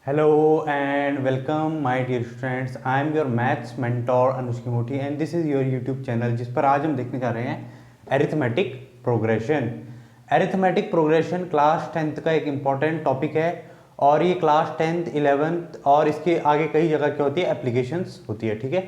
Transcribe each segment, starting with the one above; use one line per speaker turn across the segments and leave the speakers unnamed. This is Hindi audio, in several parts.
Hello and welcome my dear students. I am your maths mentor Anush Kimoti and this is your YouTube channel जिस पर आज हम देखने जा रहे हैं arithmetic progression. Arithmetic progression class 10th का एक इम्पॉर्टेंट टॉपिक है और ये क्लास 10th 11th और इसके आगे कई जगह क्या होती है एप्लीकेशंस होती है। ठीक है,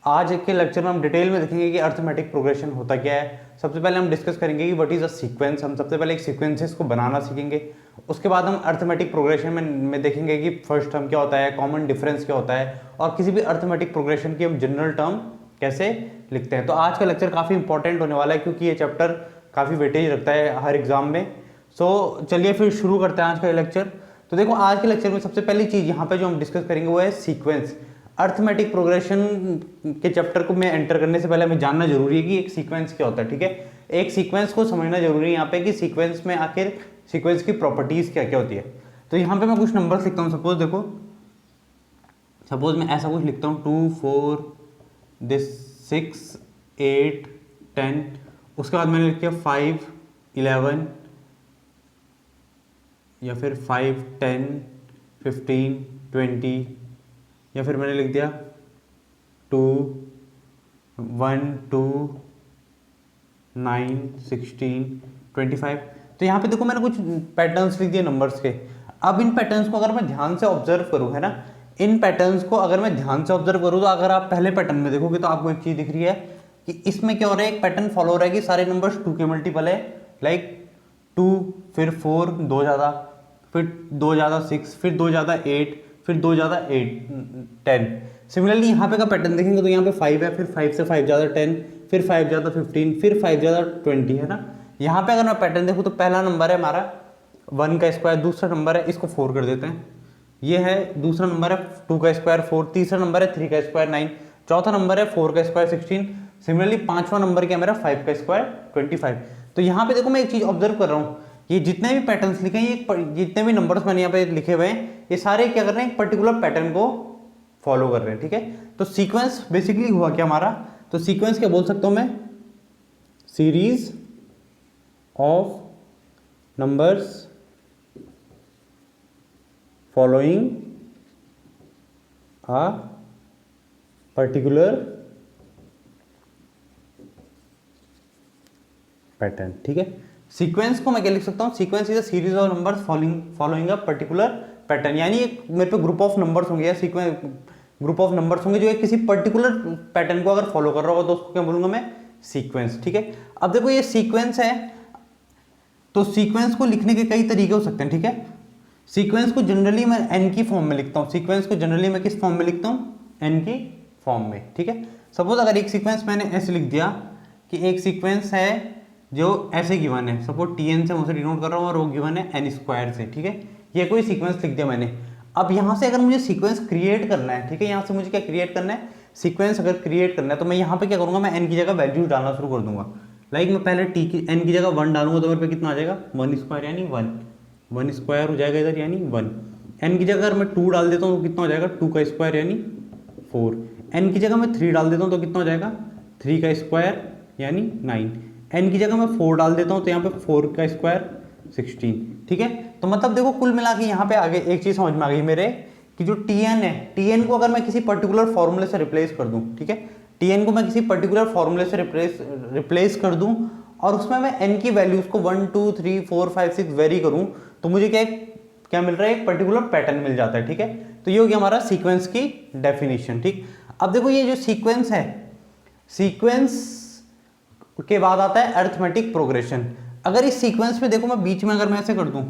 आज के लेक्चर में हम डिटेल में देखेंगे कि अरिथमेटिक प्रोग्रेशन होता क्या है। सबसे पहले हम डिस्कस करेंगे कि व्हाट इज अ सीक्वेंस। हम सबसे पहले एक सीक्वेंसेस को बनाना सीखेंगे। उसके बाद हम अरिथमेटिक प्रोग्रेशन में देखेंगे कि फर्स्ट टर्म क्या होता है, कॉमन डिफरेंस क्या होता है और किसी भी अरिथमेटिक प्रोग्रेशन की हम जनरल टर्म कैसे लिखते हैं। तो आज का लेक्चर काफ़ी इंपॉर्टेंट होने वाला है क्योंकि ये चैप्टर काफ़ी वेटेज रखता है हर एग्जाम में। सो चलिए फिर शुरू करते हैं आज का लेक्चर। तो देखो, आज के लेक्चर में सबसे पहली चीज़ यहाँ पे जो हम डिस्कस करेंगे वो है सीक्वेंस। अरिथमेटिक प्रोग्रेशन के चैप्टर को मैं एंटर करने से पहले हमें जानना जरूरी है कि एक सीक्वेंस क्या होता है। ठीक है, एक सीक्वेंस को समझना जरूरी है यहाँ पे कि सीक्वेंस में आखिर सीक्वेंस की प्रॉपर्टीज क्या क्या होती है। तो यहाँ पे मैं कुछ नंबर्स लिखता हूँ। सपोज देखो, सपोज मैं ऐसा कुछ लिखता हूँ 2 4 दिस 6 8 10। उसके बाद मैंने लिख दिया 5 11 या फिर 5 10 15 20 या फिर मैंने लिख दिया 2 1 2 9 16 25। तो यहाँ पे देखो मैंने कुछ पैटर्न्स लिख दिए नंबर्स के। अब इन पैटर्न्स को अगर मैं ध्यान से ऑब्जर्व करूँ, है ना, इन पैटर्न्स को अगर मैं ध्यान से ऑब्जर्व करूँ तो अगर आप पहले पैटर्न में देखोगे तो आपको एक चीज दिख रही है कि इसमें क्या हो रहा है, एक पैटर्न फॉलो हो रहा है कि सारे नंबर्स 2 के मल्टीपल है। लाइक 2 फिर 4 2 ज़्यादा, फिर 2 ज़्यादा 6, फिर 2 ज़्यादा 8, फिर 2 ज़्यादा 8 10। सिमिलरली यहाँ पे का पैटर्न देखेंगे तो यहाँ पे 5 है, फिर 5 से 5 ज़्यादा 10, फिर 5 ज़्यादा 15, फिर 5 ज़्यादा 20, है ना। यहाँ पे अगर मैं पैटर्न देखूँ तो पहला नंबर है हमारा 1 का स्क्वायर, दूसरा नंबर है इसको 4 कर देते हैं, ये है दूसरा नंबर है 2 का स्क्वायर 4, तीसरा नंबर है 3 का स्क्वायर 9, चौथा नंबर है 4 का स्क्वायर 16। सिमिलरली पांचवा नंबर क्या मेरा 5 का स्क्वायर 25। तो यहाँ पे देखो मैं एक चीज ऑब्जर्व कर रहा हूँ, ये जितने भी पैटर्न्स लिखे हैं, ये जितने भी नंबर्स मैंने यहाँ पे लिखे हुए हैं, ये सारे क्या कर रहे हैं, एक पर्टिकुलर पैटर्न को फॉलो कर रहे हैं। ठीक है, तो सीक्वेंस बेसिकली हुआ क्या हमारा, तो सीक्वेंस क्या बोल सकता हूं मैं, series of numbers following a particular pattern. ठीक है, सीक्वेंस को मैं क्या लिख सकता हूँ, sequence is a series of numbers following a particular pattern. यानी एक मेरे पे ग्रुप ऑफ नंबर्स होंगे या सीक्वेंस ग्रुप ऑफ नंबर्स होंगे जो एक किसी पर्टिकुलर पैटर्न को अगर फॉलो कर रहा होगा तो उसको क्या बोलूंगा मैं, सीक्वेंस। ठीक है, अब देखो ये सीक्वेंस है तो सीक्वेंस को लिखने के कई तरीके हो सकते हैं। ठीक है, सीक्वेंस को जनरली मैं एन की फॉर्म में लिखता हूँ। सीक्वेंस को जनरली मैं किस फॉर्म में लिखता हूँ, एन की फॉर्म में। ठीक है, सपोज अगर एक सीक्वेंस मैंने ऐसे लिख दिया कि एक सीक्वेंस है जो ऐसे गिवन है, सपोज टी एन से मुझे डिनोट कर रहा हूँ और वो गिवन है एन स्क्वायर से। ठीक है, ये कोई सीक्वेंस लिख दिया मैंने। अब यहाँ से अगर मुझे सीक्वेंस क्रिएट करना है, ठीक है, यहाँ से मुझे क्या क्रिएट करना है, सीक्वेंस अगर क्रिएट करना है तो मैं यहाँ पे क्या करूँगा, मैं एन की जगह वैल्यूज डालना शुरू कर दूंगा। लाइक मैं पहले टी की एन की जगह 1 डालूंगा तो मेरे पे कितना आ जाएगा, 1 स्क्वायर यानी 1 स्क्वायर हो जाएगा इधर यानी 1। एन की जगह अगर मैं 2 डाल देता हूँ तो कितना हो जाएगा, 2 का स्क्वायर यानी 4। एन की जगह मैं 3 डाल देता हूँ तो कितना हो जाएगा, 3 का स्क्वायर यानी 9। एन की जगह मैं 4 डाल देता हूँ तो यहाँ पे 4 का स्क्वायर 16। ठीक है, तो मतलब देखो कुल मिला के यहाँ पे आगे एक चीज समझ में आ गई मेरे कि जो टी एन है, टी एन को अगर मैं किसी पर्टिकुलर फॉर्मूले से रिप्लेस कर दूं, ठीक है, टी एन को मैं किसी पर्टिकुलर फॉर्मूले से रिप्लेस कर दूं और उसमें मैं एन की वैल्यूज को 1 2 3 4 5 6 वेरी करूं तो मुझे क्या मिल रहा है, एक पर्टिकुलर पैटर्न मिल जाता है। ठीक है, तो ये हो गया हमारा सीक्वेंस की डेफिनेशन। ठीक, अब देखो ये जो सीक्वेंस है, सीक्वेंस के बाद आता है अरिथमेटिक प्रोग्रेशन। अगर इस सीक्वेंस में देखो मैं बीच में अगर मैं ऐसे कर दूं,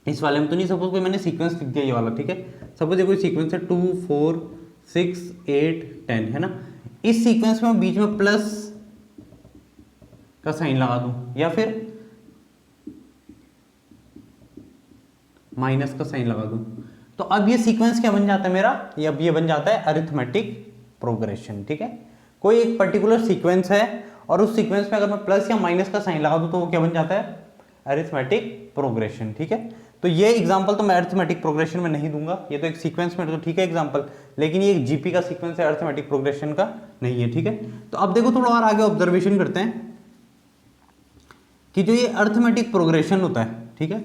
इस वाले में तो नहीं, सपोज कोई मैंने सीक्वेंस लिख दिया ये वाला, ठीक है, सपोज देखो सीक्वेंस है 2 4 6 8 10, है ना। इस सीक्वेंस में बीच में प्लस का साइन लगा दूं या फिर माइनस का साइन लगा दूं, तो अब ये सीक्वेंस क्या बन जाता है मेरा, अब ये बन जाता है अरिथमेटिक प्रोग्रेशन। ठीक है, कोई एक पर्टिकुलर सीक्वेंस है और उस सीक्वेंस में अगर मैं प्लस या माइनस का साइन लगा दूं तो वो क्या बन जाता है, अरिथमेटिक प्रोग्रेशन। ठीक है, तो ये एग्जांपल तो मैं अरिथमेटिक प्रोग्रेशन में नहीं दूंगा, ये तो एक सीक्वेंस में तो ठीक है एग्जांपल, लेकिन ये एक जीपी का सीक्वेंस है, अरिथमेटिक प्रोग्रेशन का नहीं है। ठीक है, तो अब देखो थोड़ा और आगे ऑब्जर्वेशन करते हैं कि जो ये अरिथमेटिक प्रोग्रेशन होता है, ठीक है,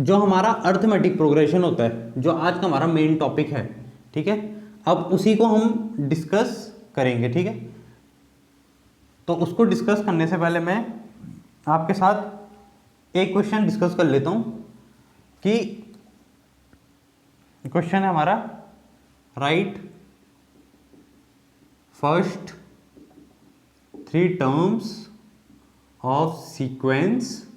जो हमारा अर्थमेटिक प्रोग्रेशन होता है, जो आज का हमारा मेन टॉपिक है, ठीक है, अब उसी को हम डिस्कस करेंगे, ठीक है। तो उसको डिस्कस करने से पहले मैं आपके साथ एक क्वेश्चन डिस्कस कर लेता हूं कि क्वेश्चन है हमारा, write first 3 terms of sequence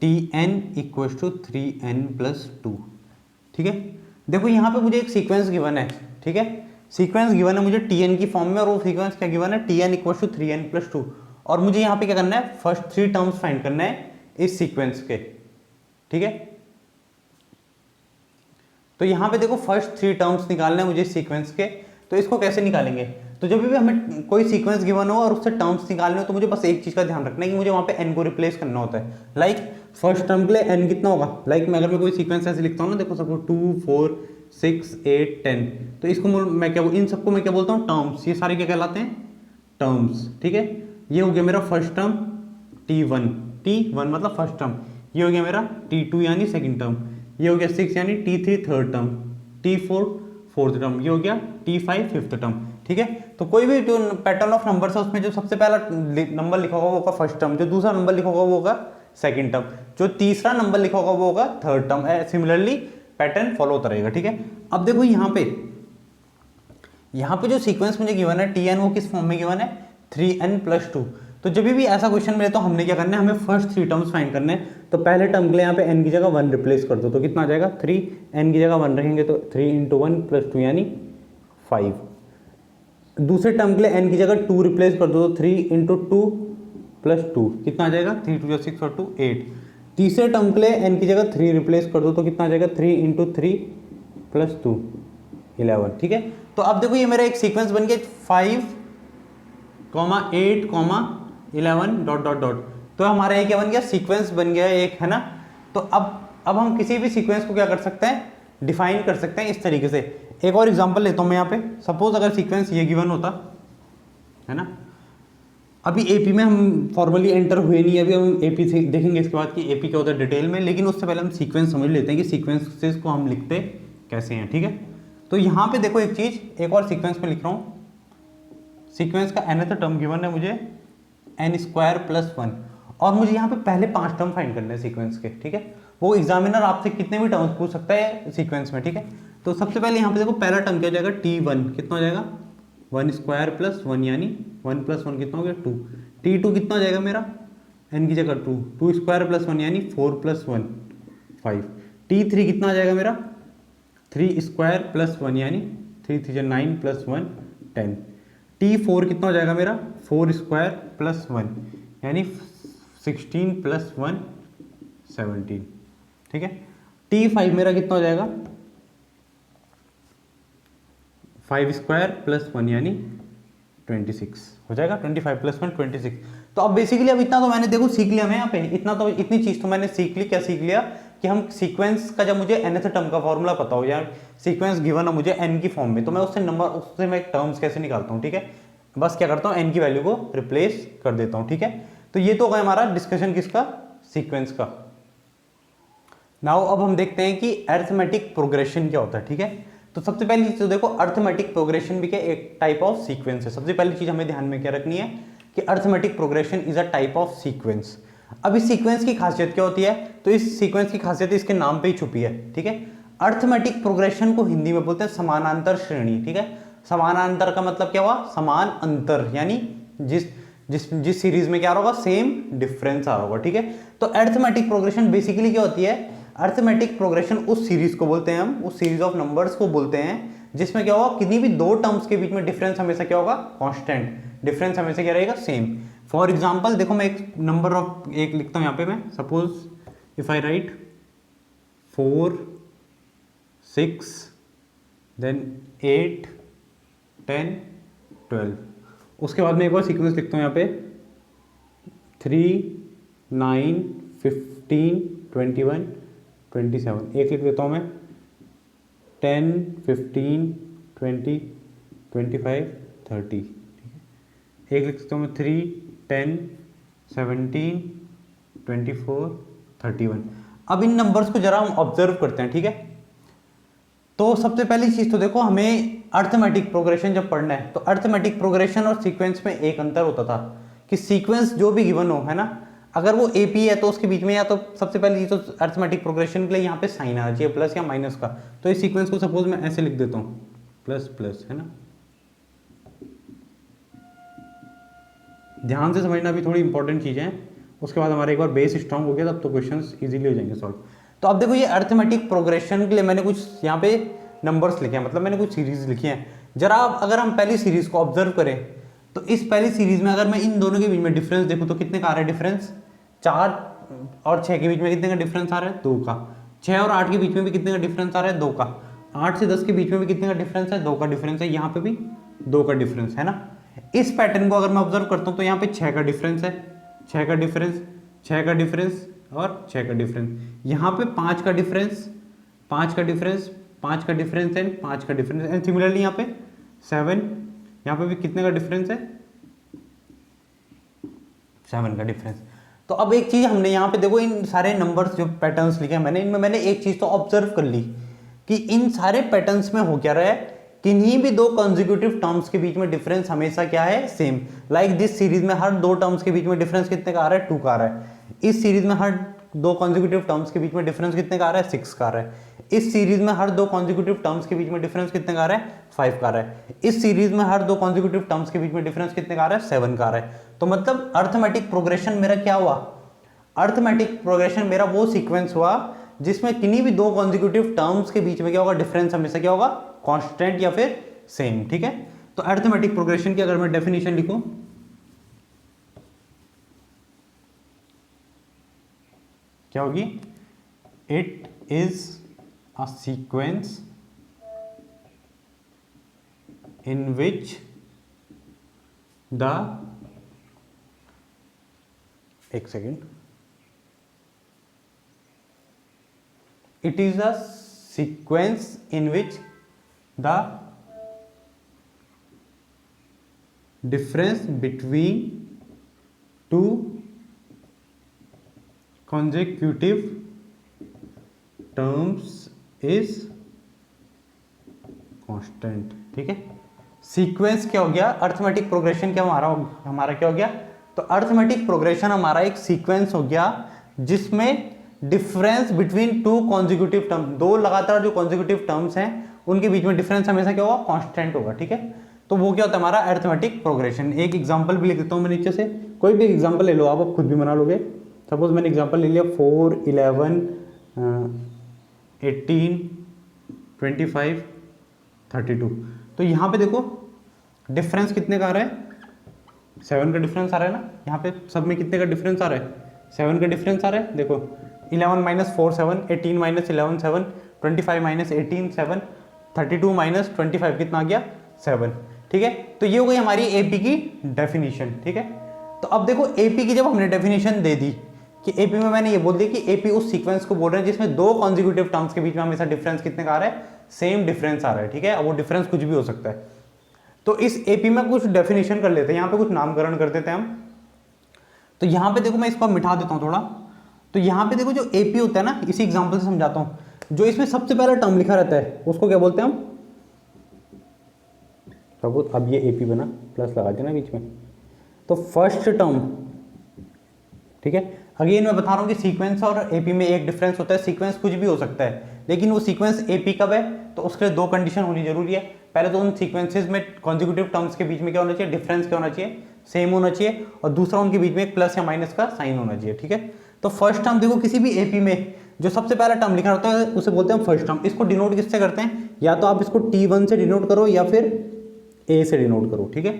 Tn equal to 3n+2, ठीक है। देखो यहाँ पे मुझे एक सीक्वेंस गिवन है, ठीक है, सीक्वेंस गिवन है मुझे Tn की फॉर्म में, और वो सीक्वेंस क्या गिवन है, Tn इक्वल टू 3n+2, और मुझे यहाँ पे क्या करना है, फर्स्ट 3 टर्म्स फाइंड करना है इस सीक्वेंस के, ठीक है। तो यहाँ पे देखो फर्स्ट 3 टर्म्स निकालना है मुझे इस सीक्वेंस के, तो इसको कैसे निकालेंगे, तो जब भी हमें कोई सीक्वेंस गिवन हो और उससे टर्म्स निकालने हो तो मुझे बस एक चीज का ध्यान रखना है कि मुझे वहां पे n को रिप्लेस करना होता है। लाइक फर्स्ट टर्म के लिए n कितना होगा, लाइक मैं अगर मैं कोई सीक्वेंस ऐसे लिखता हूँ ना, देखो सपोज 2 4 6 8 10, तो इसको मैं क्या, इन सबको मैं क्या बोलता हूँ, टर्म्स। ये सारे क्या कहलाते हैं, टर्म्स, ठीक है। ये हो गया मेरा फर्स्ट टर्म T1 मतलब फर्स्ट टर्म, ये हो गया मेरा T2 यानी सेकंड टर्म, ये हो गया 6 यानी T3 third term, T4 fourth term, ये हो गया T5 फिफ्थ टर्म, ठीक है। तो कोई भी जो पैटर्न ऑफ नंबर्स है उसमें जो सबसे पहला नंबर लिखा होगा वो होगा फर्स्ट टर्म, जो दूसरा नंबर लिखा होगा वो होगा सेकंड टर्म, जो तीसरा नंबर लिखा होगा वो होगा third term. Similarly pattern follow होता रहेगा, ठीक है। अब देखो यहाँ पे जो सीक्वेंस मुझे गिवन है Tn, वो किस फॉर्म में गिवन है, 3n+2। तो जब भी ऐसा क्वेश्चन मिले तो हमने क्या करना है, हमें फर्स्ट 3 टर्म्स फाइंड करने हैं। तो पहले टर्म के लिए यहाँ पे n की जगह 1 रिप्लेस कर दो, तो कितना आ जाएगा 3, n की जगह 1 रखेंगे तो 3 × 1 + 2 यानी 5। दूसरे टर्म के लिए n की जगह 2 रिप्लेस कर दो, तो 3 × 2 + 2 कितना आ जाएगा, 3 × 2 = 6 और 2 8। तीसरे टर्म के लिए n की जगह 3 रिप्लेस कर दो, तो कितना आ जाएगा, 3 × 3 + 2 11, ठीक है। तो अब देखो ये मेरा एक सीक्वेंस बन गया 5, 8, 11 डॉट डॉट डॉट, तो हमारा ये क्या बन गया, सीक्वेंस बन गया एक, है ना। तो अब हम किसी भी सीक्वेंस को क्या कर सकते हैं, डिफाइन कर सकते हैं इस तरीके से। एक और एग्जांपल लेता हूं मैं यहाँ पे, सपोज अगर सीक्वेंस ये गिवन होता है ना, अभी एपी में हम फॉर्मली एंटर हुए नहीं, अभी हम एपी से देखेंगे इसके बाद कि एपी क्या होता है डिटेल में, लेकिन उससे पहले हम सीक्वेंस समझ लेते हैं कि सीक्वेंसेस को हम लिखते कैसे हैं, ठीक है। तो यहाँ पे देखो एक चीज, एक और सीक्वेंस में लिख रहा हूँ, सीक्वेंस का nth टर्म गिवन है मुझे n² + 1, और मुझे यहाँ पे पहले 5 टर्म फाइंड करने हैं सीक्वेंस के, ठीक है। वो एग्जामिनर आपसे कितने भी टर्म्स पूछ सकता है सीक्वेंस में, ठीक है। तो सबसे पहले यहाँ पे देखो पहला टर्म क्या हो जाएगा, T1 कितना हो जाएगा, 1² + 1 यानी 1 + 1 कितना हो गया 2। T2 कितना हो जाएगा मेरा, n की जगह 2, 2² + 1 यानी 4 + 1 5। T3 कितना आ जाएगा मेरा, 3² + 1 यानी 3 × 3 = 9 + 1 10। T4 कितना हो जाएगा मेरा, 4² + 1 यानी 16 + 1 17, ठीक है। T5 मेरा कितना हो जाएगा, 5² + 1 यानी 26 हो जाएगा, 25 + 1 26। तो अब बेसिकली अब इतना तो मैंने देखो सीख लिया, मैं यहाँ पे इतना तो, इतनी चीज तो मैंने सीख ली। क्या सीख लिया कि हम सीक्वेंस का, जब मुझे nth टर्म का फॉर्मूला पता हो, यार सीक्वेंस गिवन है मुझे n की फॉर्म में, तो मैं उससे मैं टर्म्स कैसे निकालता हूँ, ठीक है। बस क्या करता हूँ, n की वैल्यू को रिप्लेस कर देता हूँ, ठीक है। तो ये तो हो गया हमारा डिस्कशन किसका, सीक्वेंस का। नाउ अब हम देखते हैं कि अरिथमेटिक प्रोग्रेशन क्या होता है, ठीक है। तो सबसे पहली चीज तो देखो, अरिथमेटिक प्रोग्रेशन भी क्या एक टाइप ऑफ सीक्वेंस है। सबसे पहली चीज हमें ध्यान में क्या रखनी है कि arithmetic progression is a type of sequence. अब इस सीक्वेंस की खासियत क्या होती है, तो इस सीक्वेंस की खासियत इसके नाम पे ही छुपी है, ठीक है। अरिथमेटिक प्रोग्रेशन को हिंदी में बोलते हैं समानांतर श्रेणी, ठीक है। समानांतर का मतलब क्या हुआ, समान अंतर, यानी जिस सीरीज में क्या आ रहा होगा, सेम डिफरेंस आ रहा होगा, ठीक है। तो अरिथमेटिक प्रोग्रेशन बेसिकली क्या होती है, अरिथमेटिक प्रोग्रेशन उस सीरीज को बोलते हैं हम, उस सीरीज ऑफ नंबर्स को बोलते हैं जिसमें क्या होगा, किन्हीं भी 2 टर्म्स के बीच में डिफरेंस हमेशा क्या होगा, कांस्टेंट, डिफरेंस हमेशा क्या रहेगा, सेम। फॉर एग्जांपल देखो, मैं एक नंबर ऑफ एक लिखता हूं यहाँ पे, मैं suppose if I write 4 6 then 8 10 12, उसके बाद में एक और सीक्वेंस लिखता हूँ यहाँ पे 3 9 15 21 27, एक लिख देता हूँ मैं 10 15 20 25 30, ठीक है। एक लिख देता हूँ मैं 3 10 17 24, 31। अब इन नंबर्स को जरा हम ऑब्जर्व करते हैं, ठीक है। तो सबसे पहली चीज तो देखो, हमें अर्थमेटिक प्रोग्रेशन जब पढ़ना है तो अर्थमेटिक प्रोग्रेशन और सीक्वेंस में एक अंतर होता था कि सीक्वेंस जो भी गिवन हो, है ना, अगर वो एपी है तो उसके बीच में या तो सबसे पहली चीज तो अर्थमेटिक प्रोग्रेशन के लिए यहाँ पे साइन आना चाहिए, प्लस या माइनस का। तो इस सीक्वेंस को सपोज मैं ऐसे लिख देता हूँ, प्लस प्लस, है ना। ध्यान से समझना, भी थोड़ी इंपॉर्टेंट चीजें हैं, उसके बाद हमारा एक बार बेस स्ट्रांग हो गया तब तो क्वेश्चंस इजीली हो जाएंगे सॉल्व। तो अब देखो, ये अर्थमेटिक प्रोग्रेशन के लिए मैंने कुछ यहाँ पे नंबर्स लिखे हैं, मतलब मैंने कुछ सीरीज लिखी हैं। जरा अगर हम पहली सीरीज को ऑब्जर्व करें तो इस पहली सीरीज में अगर मैं इन दोनों के बीच में डिफरेंस देखूं तो कितने का आ रहा है डिफरेंस? 4 और 6 के बीच में कितने का डिफरेंस आ रहा है? 2 का। 6 और 8 के बीच में भी कितने का डिफरेंस आ रहा है? 2 का। 8 से 10 के बीच में भी कितने का डिफरेंस है? 2 का डिफरेंस है। यहाँ पे भी 2 का डिफरेंस है ना। इस पैटर्न को अगर मैं ऑब्जर्व करता हूँ तो यहाँ पे 6 का डिफरेंस है, 6 का डिफरेंस, 6 का डिफरेंस और 6 का डिफरेंस। यहाँ पे 5 का डिफरेंस, 5 का डिफरेंस, 5 का डिफरेंस एंड 5 का डिफरेंस एंड सिमिलरली यहाँ पे 7, यहाँ पे भी कितने का डिफरेंस है? 7 का डिफरेंस। तो अब एक चीज हमने यहाँ पे देखो, इन सारे नंबर्स जो पैटर्न्स लिखे हैं मैंने, इनमें मैंने एक चीज तो ऑब्जर्व कर ली कि इन सारे पैटर्न्स में हो क्या रहा है, किन्हीं भी दो कंसेक्यूटिव टर्म्स के बीच में डिफरेंस हमेशा क्या है? सेम। लाइक दिस सीरीज में हर दो टर्म्स के बीच में डिफरेंस कितने का आ रहा है? 2 का आ रहा है। इस सीरीज में हर दो कंसेक्यूटिव टर्म्स के बीच में डिफरेंस कितने का आ रहा है? 6 का आ रहा है। इस सीरीज में हर दो कंसेक्यूटिव टर्म्स के बीच में डिफरेंस कितने का आ रहा है? 5 का आ रहा है। इस सीरीज में हर दो कंसेक्यूटिव टर्म्स के बीच में डिफरेंस कितने का आ रहा है? 7 का आ रहा है। तो मतलब अर्थमेटिक प्रोग्रेशन मेरा क्या हुआ? अर्थमेटिक प्रोग्रेशन मेरा वो सीक्वेंस हुआ जिसमें किन्हीं भी दो कंसेक्यूटिव टर्म्स के बीच में क्या होगा? डिफरेंस हमेशा क्या होगा? कांस्टेंट या फिर सेम, ठीक है। तो अर्थमेटिक प्रोग्रेशन की अगर मैं डेफिनेशन लिखूं, क्या होगी? It is a sequence in which the, एक second, it is a sequence in which the difference between two consecutive terms is constant, ठीक है। सीक्वेंस क्या हो गया? अर्थमेटिक प्रोग्रेशन क्या हमारा क्या हो गया? तो अर्थमेटिक प्रोग्रेशन हमारा एक सीक्वेंस हो गया जिसमें difference between two consecutive term, दो लगातार जो कॉन्जिक्यूटिव टर्म्स हैं उनके बीच में डिफरेंस हमेशा क्या होगा? कांस्टेंट होगा, ठीक है। तो वो क्या होता है हमारा अर्थमेटिक प्रोग्रेशन। एक एग्जांपल भी लिख देता हूं मैं नीचे से, कोई भी एग्जांपल ले लो, आप खुद भी बना लोगे। सपोज मैंने एग्जांपल ले लिया 4, 11, 18, 25, 32। तो यहाँ पे देखो डिफरेंस कितने का आ रहा है? 7 का डिफरेंस आ रहा है ना। यहाँ पे सब में कितने का डिफरेंस आ रहा है? 7 का डिफरेंस आ रहा है। देखो 11 माइनस 4 7, 18 माइनस 11 7, 25 माइनस 18 7, 32 माइनस 25 कितना आ गया? 7, ठीक है। तो ये हो गई हमारी एपी की डेफिनेशन, ठीक है। तो अब देखो एपी की जब हमने डेफिनेशन दे दी कि एपी में मैंने ये बोल दिया कि एपी उस सीक्वेंस को बोल रहे हैं जिसमें दो कॉन्जिक्यूटिव टर्म्स के बीच में हमेशा डिफरेंस कितने का आ रहा है? सेम डिफरेंस आ रहा है, ठीक है। अब वो डिफरेंस कुछ भी हो सकता है। तो इस एपी में कुछ डेफिनेशन कर लेते हैं, यहाँ पे कुछ नामकरण कर देते हैं हम। तो यहाँ पे देखो मैं इसको मिटा देता हूँ थोड़ा। तो यहाँ पे देखो जो एपी होता है ना, इसी एग्जाम्पल से समझाता हूँ। जो इसमें सबसे पहला टर्म लिखा रहता है उसको क्या बोलते हैं हम? अब ये एपी बना, प्लस लगा देना बीच में। तो फर्स्ट टर्म, ठीक है। अगेन मैं बता रहा हूँ कि सीक्वेंस और एपी में एक डिफरेंस होता है। सीक्वेंस कुछ भी हो सकता है, लेकिन वो सीक्वेंस एपी कब है? तो उसके लिए दो कंडीशन होनी जरूरी है। पहले तो उन सीक्वेंसेस में कॉन्जिक्यूटिव टर्म्स के बीच में क्या होना चाहिए? डिफरेंस क्या होना चाहिए? सेम होना चाहिए। और दूसरा उनके बीच में एक प्लस या माइनस का साइन होना चाहिए, ठीक है। तो फर्स्ट टर्म देखो, किसी भी एपी में जो सबसे पहला टर्म लिखा होता है उसे बोलते हैं फर्स्ट टर्म। इसको डिनोट किससे करते हैं? या तो आप इसको T1 से डिनोट करो या फिर ए से डिनोट करो, ठीक है।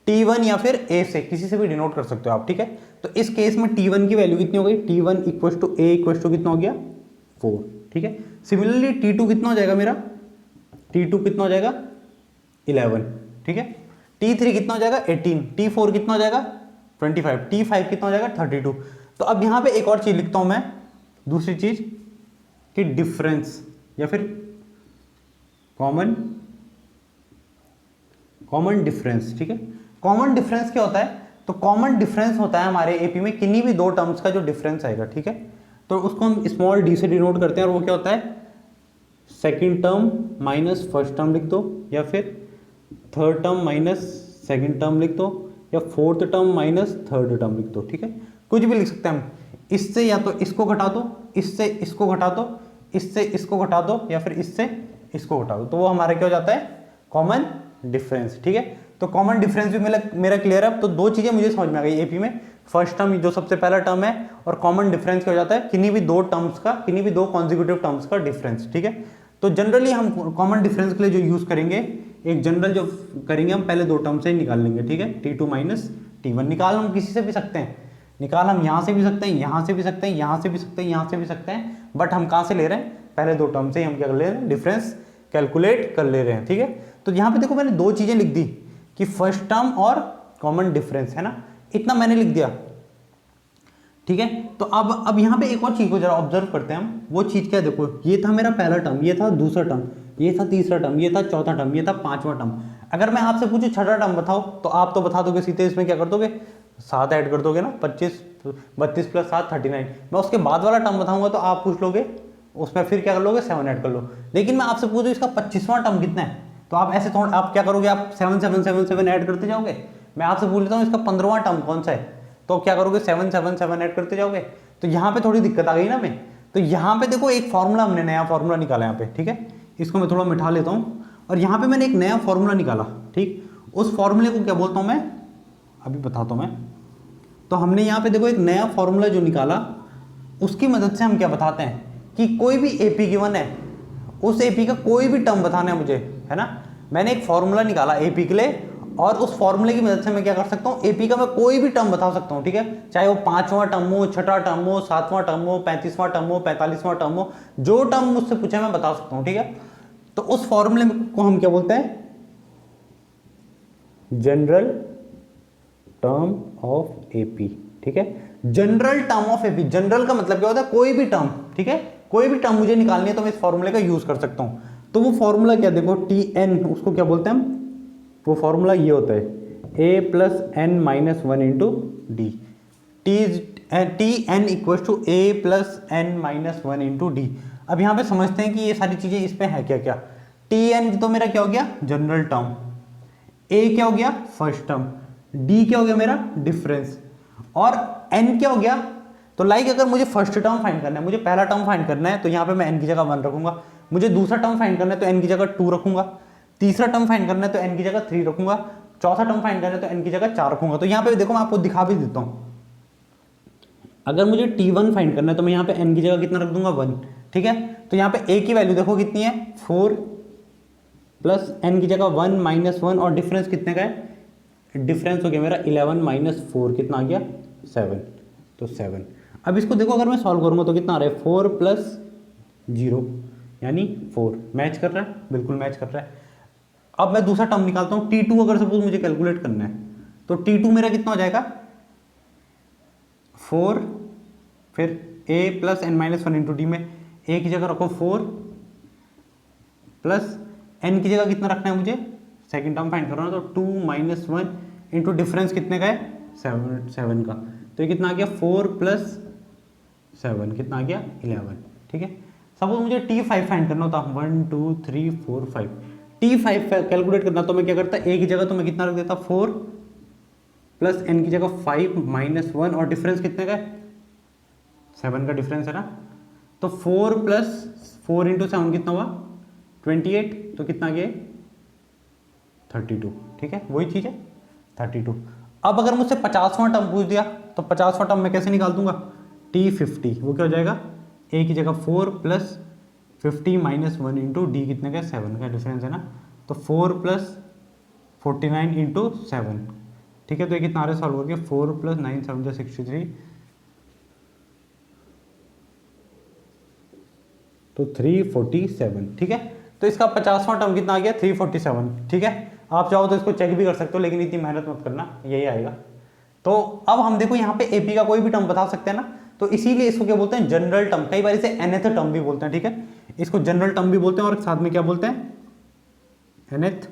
T1 या फिर ए से, किसी से भी डिनोट कर सकते हो आप, ठीक है। तो इस केस में T1 की वैल्यू कितनी हो गई? T1 equal to a equal to कितना हो गया? 4, ठीक है। सिमिलरली T2 कितना हो जाएगा मेरा? T2 कितना हो जाएगा? 11, ठीक है। T3 कितना हो जाएगा? 18, T4 कितना हो जाएगा? 25, T5 कितना हो जाएगा? 32। तो अब यहां पे एक और चीज लिखता हूं मैं, दूसरी चीज कि डिफरेंस या फिर कॉमन डिफरेंस, ठीक है। कॉमन डिफरेंस क्या होता है? तो कॉमन डिफरेंस होता है हमारे एपी में किन्हीं भी दो टर्म्स का जो डिफरेंस आएगा, ठीक है। तो उसको हम स्मॉल डी से डिनोट करते हैं, और वो क्या होता है, second term minus first term लिख दो, या फिर third term minus second term लिख दो, या fourth term minus third term लिख दो, ठीक है। कुछ भी लिख सकते हैं हम। इससे या तो इसको घटा दो, इससे इसको घटा दो, इससे इसको घटा दो, या फिर इससे इसको घटा दो, तो वो हमारा क्या हो जाता है, कॉमन डिफरेंस, ठीक है। तो कॉमन डिफरेंस भी मेरा क्लियर है। तो दो चीजें मुझे समझ में आ गई एपी में, फर्स्ट टर्म जो सबसे पहला टर्म है, और कॉमन डिफरेंस क्या हो जाता है, किन्हीं भी दो टर्म्स का, किन्हीं भी दो कॉन्जिक्यूटिव टर्म्स का डिफरेंस, ठीक है। तो जनरली हम कॉमन डिफरेंस के लिए जो यूज करेंगे, एक जनरल जो करेंगे, हम पहले दो टर्म से ही निकाल लेंगे, ठीक है। T2 माइनस T1 निकाल हम किसी से भी सकते हैं, निकाल हम यहाँ से भी सकते हैं, यहाँ से भी सकते हैं, यहाँ से भी सकते हैं, यहाँ से भी सकते हैं, बट हम कहाँ से ले रहे हैं, पहले दो टर्म से ही हम क्या कर ले रहे हैं, डिफरेंस कैलकुलेट कर ले रहे हैं, ठीक है। तो यहाँ पे देखो मैंने दो चीजें लिख दी कि फर्स्ट टर्म और कॉमन डिफरेंस, है ना, इतना मैंने लिख दिया, ठीक है। तो अब यहाँ पे एक और चीज को जरा ऑब्जर्व करते हैं हम। वो चीज क्या है, देखो ये था मेरा पहला टर्म, ये था दूसरा टर्म, ये था तीसरा टर्म, ये था चौथा टर्म, ये था पांचवा टर्म। अगर मैं आपसे पूछूं छठा टर्म बताओ, तो आप तो बता दोगे सीधे, इसमें क्या कर दोगे, 7 ऐड कर दोगे ना, 32 प्लस 7 39। मैं उसके बाद वाला टर्म बताऊंगा तो आप पूछ लोगे, उसमें फिर क्या कर लोगे, 7 ऐड कर लो। लेकिन मैं आपसे पूछूं इसका 25वां टर्म कितना है, तो आप ऐसे थोड़ा, आप क्या करोगे, आप 7 7 7 7 ऐड करते जाओगे। मैं आपसे पूछ लेता हूँ इसका 15वां टर्म कौन सा है, तो क्या करोगे, 7 7 7 ऐड करते जाओगे। तो यहाँ पे थोड़ी दिक्कत आ गई ना मैं। तो यहाँ पे देखो एक फॉर्मूला, हमने नया फॉर्मूला निकाला यहाँ पे, ठीक है। इसको मैं थोड़ा मिटा लेता हूँ, और यहाँ पे मैंने एक नया फॉर्मूला निकाला, ठीक। उस फॉर्मूले को क्या बोलता हूँ मैं, अभी बताता हूँ मैं। तो हमने यहाँ पे देखो एक नया फॉर्मूला जो निकाला, उसकी मदद से हम क्या बताते हैं कि कोई भी एपी गिवन है, उस एपी का कोई भी टर्म बताना है मुझे, है ना। मैंने एक फॉर्मूला निकाला एपी के लिए, और उस फॉर्मूले की मदद से मैं क्या कर सकता हूँ, एपी का मैं कोई भी टर्म बता सकता हूँ, ठीक है। चाहे वो 5वां टर्म हो, छठा टर्म हो, 7वां टर्म हो, 35वां टर्म हो, 45वां टर्म हो, जो टर्म मुझसे पूछे मैं बता सकता हूँ, ठीक है। तो उस फॉर्मूले को हम क्या बोलते हैं, जनरल टर्म ऑफ एपी, ठीक है। General term of AP, general का मतलब क्या होता है, कोई भी टर्म, ठीक है। कोई भी टर्म मुझे निकालनी है तो मैं इस फॉर्मूले का यूज कर सकता हूं। तो वो फॉर्मूला क्या, देखो Tn, उसको क्या बोलते हैं हम, वो फॉर्मूला ये होता है a plus N minus one into d. Tn equal to a plus N minus one into d. अब यहाँ पे समझते हैं कि ये सारी चीजें इसमें है क्या क्या। Tn तो मेरा क्या हो गया, जनरल टर्म, a क्या हो गया, फर्स्ट टर्म, d क्या हो गया मेरा डिफरेंस, और n क्या हो गया। तो लाइक अगर मुझे फर्स्ट टर्म फाइंड करना है, मुझे पहला टर्म फाइंड करना है, तो यहाँ पे मैं n की जगह 1 रखूंगा। मुझे दूसरा टर्म फाइंड करना है तो n की जगह 2 रखूंगा। तीसरा टर्म फाइंड करना है तो n की जगह 3 रखूंगा। चौथा टर्म फाइंड करना है तो n की जगह 4 रखूंगा। तो यहाँ पे देखो मैं आपको दिखा भी देता हूँ, अगर मुझे T1 फाइंड करना है तो मैं यहाँ पे n की जगह कितना रख दूंगा, 1, ठीक है। तो यहाँ पे a की वैल्यू देखो कितनी है, 4 प्लस n की जगह 1 माइनस 1, और डिफरेंस कितने का है, डिफरेंस हो गया मेरा 11 माइनस 4, कितना आ गया, 7, तो 7। अब इसको देखो अगर मैं सॉल्व करूंगा तो कितना आ रहा है, 4 प्लस 0 यानी 4, मैच कर रहा है, बिल्कुल मैच कर रहा है। अब मैं दूसरा टर्म निकालता हूँ T2, अगर सपोज मुझे कैलकुलेट करना है तो T2 मेरा कितना हो जाएगा, 4, फिर a plus N minus one into d में a की जगह रखो 4 प्लस n की जगह कितना रखना है मुझे, सेकंड टर्म फाइंड करो ना, तो 2 माइनस 1 इंटू डिफरेंस कितने का है, 7 का। तो ये कितना आ गया, 4 प्लस 7 कितना आ गया, 11, ठीक है। सपोज मुझे T5 फाइंड करना होता, 1 2 3 4 5, T5 कैलकुलेट करना तो मैं क्या करता, a की जगह तो मैं कितना रख देता, 4 प्लस n की जगह 5 माइनस 1, और डिफरेंस कितने का है, 7 का डिफरेंस है ना। तो 4 प्लस 4 इंटू 7 कितना हुआ, 28, तो कितना गया, 32, ठीक है, वही चीज है 32। अब अगर मुझसे 50वां टर्म पूछ दिया तो 50वां टर्म मैं कैसे निकाल दूंगा, T50, वो क्या हो जाएगा, a की जगह 4 प्लस 50 माइनस 1 इंटू डी कितने का, 7 का डिफरेंस है ना। तो 4 प्लस 49 इंटू 7, ठीक है। तो ये कितना आ रहा है सॉल्व करके, 4 प्लस 9 7 जो 63, तो 347, ठीक है। तो इसका 50वां टर्म कितना आ गया, 347, ठीक है। आप चाहो तो इसको चेक भी कर सकते हो, लेकिन इतनी मेहनत मत करना, यही आएगा। तो अब हम देखो यहाँ पे एपी का कोई भी टर्म बता सकते हैं ना, तो इसीलिए इसको क्या बोलते हैं, जनरल टर्म। कई बार इसे nth टर्म भी बोलते हैं, ठीक है। इसको जनरल टर्म भी बोलते हैं, और साथ में क्या बोलते हैं, nth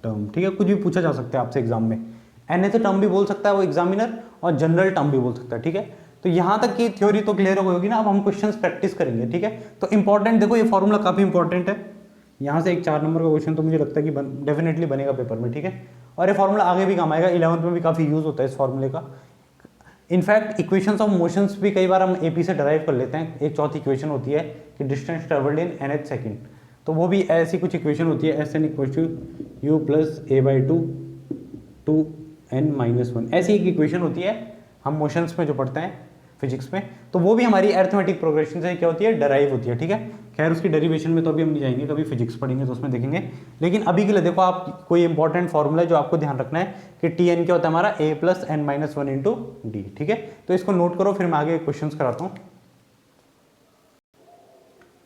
टर्म, ठीक है। कुछ भी पूछा जा सकता है आपसे एग्जाम में, nth टर्म भी बोल सकता है वो एग्जामिनर, और जनरल टर्म भी बोल सकता है, ठीक है। तो यहाँ तक की थ्योरी तो क्लियर हो होगी ना। अब हम क्वेश्चंस प्रैक्टिस करेंगे, ठीक है। तो इंपॉर्टेंट देखो, ये फॉर्मूला काफी इंपॉर्टेंट है। यहाँ से एक 4 नंबर का क्वेश्चन तो मुझे लगता है कि डेफिनेटली बनेगा पेपर में, ठीक है। और ये फॉर्मूला आगे भी काम आएगा, 11th में भी काफी यूज होता है इस फॉर्मूले का। इनफैक्ट इक्वेशंस ऑफ मोशंस भी कई बार हम एपी से डराइव कर लेते हैं। एक चौथी इक्वेशन होती है कि distance travelled in nth second, तो वो भी ऐसी कुछ इक्वेशन होती है, S n equal to u plus a by two n minus 1, ऐसी एक इक्वेशन होती है हम मोशंस में जो पढ़ते हैं फिजिक्स में। तो वो भी हमारी अरिथमेटिक प्रोग्रेशन से क्या होती है, डराइव होती है, ठीक है। खैर उसकी डेरिवेशन में तो अभी हम नहीं जाएंगे, कभी फिजिक्स पढ़ेंगे तो उसमें देखेंगे। लेकिन अभी के लिए देखो, आप कोई इंपॉर्टेंट फॉर्मूला है जो आपको ध्यान रखना है कि टी एन क्या होता है हमारा, A plus N minus 1 into D, ठीक है। तो इसको नोट करो, फिर मैं आगे क्वेश्चन कराता हूँ।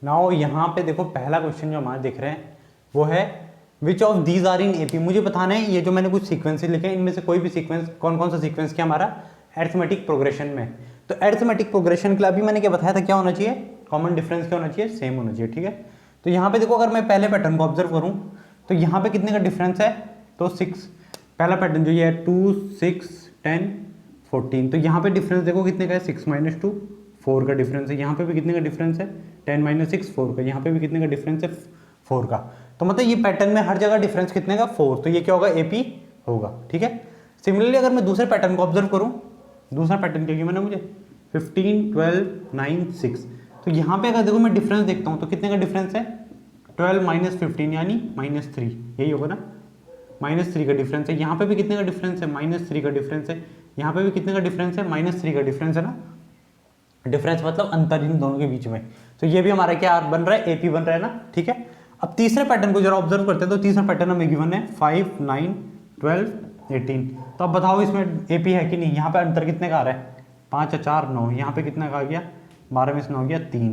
नाउ यहाँ पे देखो, पहला क्वेश्चन जो हमारे देख रहे हैं वो है which of these are in AP. मुझे बताना है ये जो मैंने कुछ सीक्वेंसेस लिखे हैं, इनमें से कोई भी सीक्वेंस, कौन कौन सा सीक्वेंस क्या हमारा अरिथमेटिक प्रोग्रेशन में। तो अरिथमेटिक प्रोग्रेशन के लिए अभी मैंने क्या बताया था, क्या होना चाहिए, कॉमन डिफरेंस क्या होना चाहिए, सेम होना चाहिए, ठीक है। तो यहाँ पे देखो, अगर मैं पहले पैटर्न को ऑब्जर्व करूँ तो यहाँ पे कितने का डिफरेंस है, तो 6, पहला पैटर्न जो ये है 2 6 10 14, तो यहाँ पे डिफरेंस देखो कितने का है, 6 माइनस 2 4 का डिफरेंस है। यहाँ पे भी कितने का डिफरेंस है, 10 माइनस 6 4 का। यहाँ पे भी कितने का डिफरेंस है, 4 का। तो मतलब ये पैटर्न में हर जगह डिफरेंस कितने का, 4, तो ये क्या होगा, एपी होगा, ठीक है। सिमिलरली अगर मैं दूसरे पैटर्न को ऑब्जर्व करूँ, दूसरा पैटर्न क्या मैंने मुझे 15 12 9 6, तो यहाँ पे अगर देखो मैं डिफरेंस देखता हूँ तो कितने का डिफरेंस है, 12 माइनस 15 यानी -3, यही होगा ना, -3 का डिफरेंस है। यहाँ पे भी कितने का डिफरेंस है, -3 का डिफरेंस है। यहाँ पे भी कितने का डिफरेंस है, -3 का डिफरेंस है ना। डिफरेंस मतलब अंतर इन दोनों के बीच में। तो ये भी हमारा क्या बन रहा है, एपी बन रहा है ना, ठीक है। अब तीसरे पैटर्न को जरा ऑब्जर्व करते हैं, तो तीसरा पैटर्न हमें गिवन है 5 9 12 18। तो अब बताओ इसमें एपी है कि नहीं। यहाँ पे अंतर कितने का आ रहा है, 5 और 4 9, यहाँ पे कितना का आ गया, 12 में से 9 गया 3,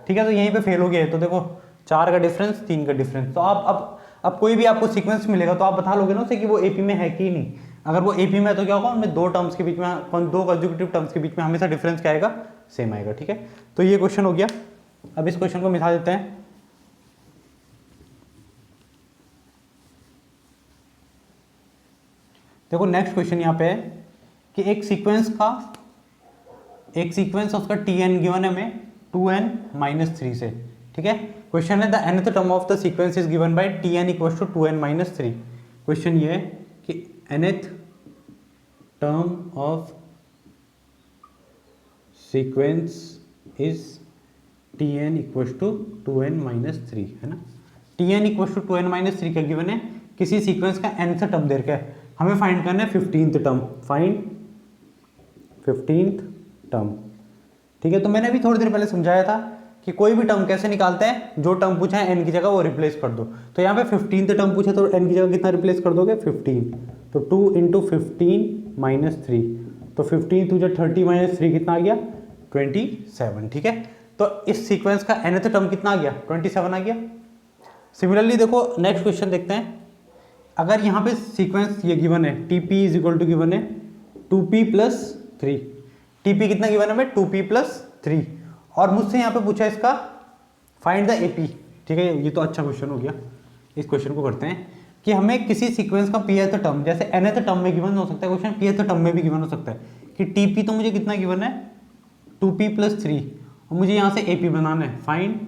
ठीक है। तो यहीं पे फेल हो गया है। तो देखो 4 का डिफरेंस 3 का डिफरेंस। तो आप अब कोई भी आपको सीक्वेंस मिलेगा तो आप बता लोगे ना उसे कि वो एपी में है कि नहीं। अगर वो एपी में है तो क्या होगा, उनमें दो टर्म्स के बीच में, दो कंसेक्यूटिव टर्म्स के बीच में हमेशा डिफरेंस क्या आएगा, सेम आएगा, ठीक है। तो ये क्वेश्चन हो गया। अब इस क्वेश्चन को मिटा देते हैं। देखो नेक्स्ट क्वेश्चन यहाँ पे है कि एक सीक्वेंस उसका टी एन गिवन है हमें 2n माइनस 3 से, ठीक है। क्वेश्चन है the nth term of the sequence is given by T n equal to 2n minus 3। Question ये है कि nth term of sequence is T n equal to 2n minus 3, है ना। T n equal to 2n minus 3 का गिवन है, किसी सीक्वेंस का nth टर्म दे रखा है, हमें फाइंड करना है 15th term, find 15th term, ठीक है। तो मैंने अभी थोड़ी देर पहले समझाया था कि कोई भी टर्म कैसे निकालते हैं, जो टर्म पूछा है n की जगह वो रिप्लेस कर दो। तो यहाँ पे 15th टर्म पूछा तो n की जगह कितना रिप्लेस कर दोगे, 15, तो 2 इंटू 15 माइनस 3, तो 15 तुझे 30 माइनस 3 कितना आ गया, 27, ठीक है। तो इस सीक्वेंस का nth टर्म कितना आ गया, 27 आ गया। सिमिलरली देखो नेक्स्ट क्वेश्चन देखते हैं। अगर यहाँ पे सीक्वेंस ये गिवन है TP is equal to given है 2p प्लस 3, TP कितना गिवन है हमें, 2p प्लस 3, और मुझसे यहाँ पे पूछा है इसका फाइंड द AP, ठीक है। ये तो अच्छा क्वेश्चन हो गया। इस क्वेश्चन को करते हैं कि हमें किसी सीक्वेंस का pth टर्म, जैसे nth टर्म में गिवन हो सकता है क्वेश्चन, pth टर्म में भी गिवन हो सकता है कि TP तो मुझे कितना गिवन है 2p प्लस 3, और मुझे यहाँ से AP बनाना है, फाइंड